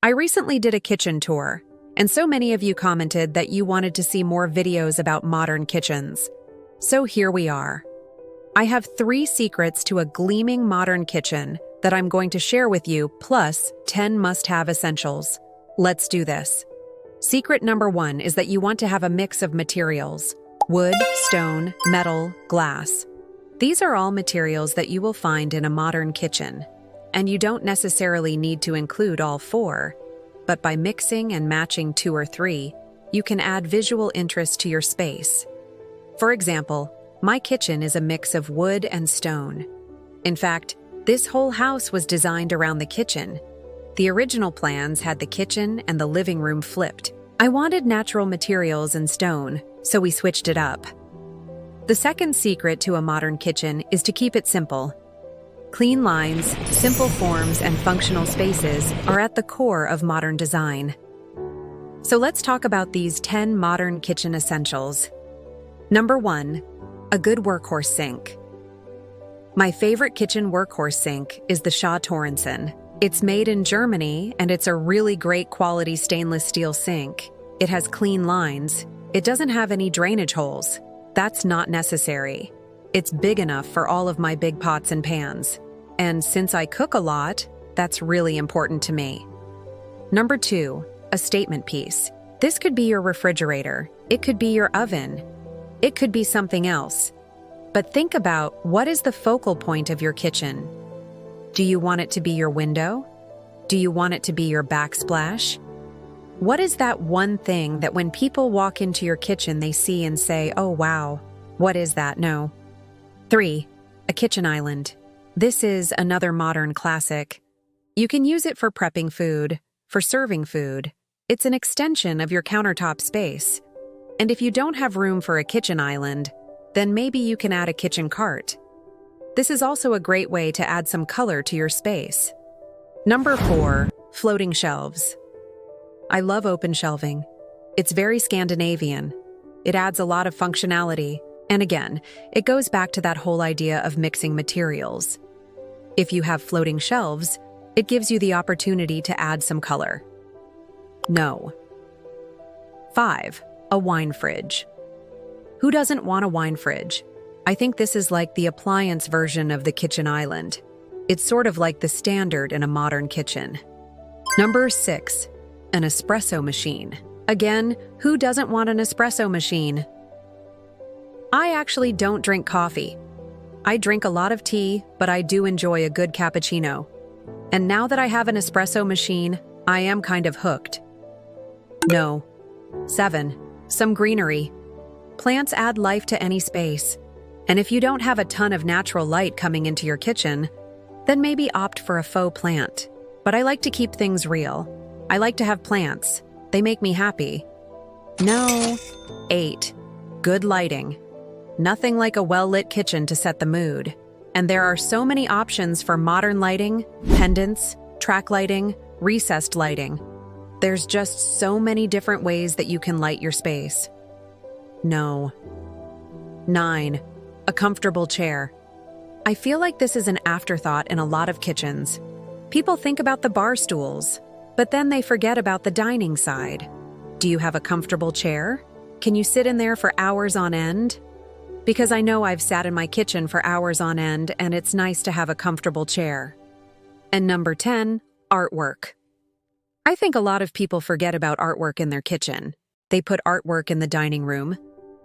I recently did a kitchen tour, and so many of you commented that you wanted to see more videos about modern kitchens. So here we are. I have 3 secrets to a gleaming modern kitchen that I'm going to share with you, plus 10 must-have essentials. Let's do this. Secret number 1 is that you want to have a mix of materials: wood, stone, metal, glass. These are all materials that you will find in a modern kitchen, and you don't necessarily need to include all 4, but by mixing and matching 2 or 3, you can add visual interest to your space. For example, my kitchen is a mix of wood and stone. In fact, this whole house was designed around the kitchen. The original plans had the kitchen and the living room flipped. I wanted natural materials and stone, so we switched it up. The second secret to a modern kitchen is to keep it simple. Clean lines, simple forms, and functional spaces are at the core of modern design. So let's talk about these 10 modern kitchen essentials. Number 1, a good workhorse sink. My favorite kitchen workhorse sink is the Shaw Torrenson. It's made in Germany, and it's a really great quality stainless steel sink. It has clean lines. It doesn't have any drainage holes. That's not necessary. It's big enough for all of my big pots and pans. And since I cook a lot, that's really important to me. Number 2, a statement piece. This could be your refrigerator. It could be your oven. It could be something else. But think about, what is the focal point of your kitchen? Do you want it to be your window? Do you want it to be your backsplash? What is that one thing that when people walk into your kitchen they see and say, "Oh wow, what is that?" No. 3, a kitchen island. This is another modern classic. You can use it for prepping food, for serving food. It's an extension of your countertop space. And if you don't have room for a kitchen island, then maybe you can add a kitchen cart. This is also a great way to add some color to your space. Number 4, floating shelves. I love open shelving. It's very Scandinavian. It adds a lot of functionality, and again, it goes back to that whole idea of mixing materials. If you have floating shelves, it gives you the opportunity to add some color. No. 5, a wine fridge. Who doesn't want a wine fridge? I think this is like the appliance version of the kitchen island. It's sort of like the standard in a modern kitchen. Number 6, an espresso machine. Again, who doesn't want an espresso machine? I actually don't drink coffee. I drink a lot of tea, but I do enjoy a good cappuccino. And now that I have an espresso machine, I am kind of hooked. No. 7, some greenery. Plants add life to any space. And if you don't have a ton of natural light coming into your kitchen, then maybe opt for a faux plant. But I like to keep things real. I like to have plants. They make me happy. No. 8, good lighting. Nothing like a well-lit kitchen to set the mood. And there are so many options for modern lighting, pendants, track lighting, recessed lighting. There's just so many different ways that you can light your space. No. 9, a comfortable chair. I feel like this is an afterthought in a lot of kitchens. People think about the bar stools, but then they forget about the dining side. Do you have a comfortable chair? Can you sit in there for hours on end? Because I know I've sat in my kitchen for hours on end, and it's nice to have a comfortable chair. And number 10, artwork. I think a lot of people forget about artwork in their kitchen. They put artwork in the dining room.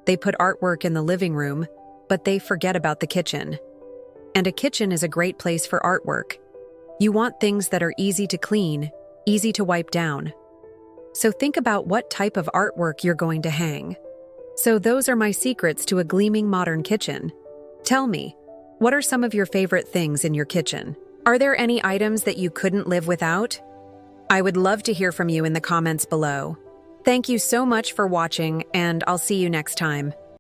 They put artwork in the living room, but they forget about the kitchen. And a kitchen is a great place for artwork. You want things that are easy to clean, easy to wipe down. So think about what type of artwork you're going to hang. So those are my secrets to a gleaming modern kitchen. Tell me, what are some of your favorite things in your kitchen? Are there any items that you couldn't live without? I would love to hear from you in the comments below. Thank you so much for watching, and I'll see you next time.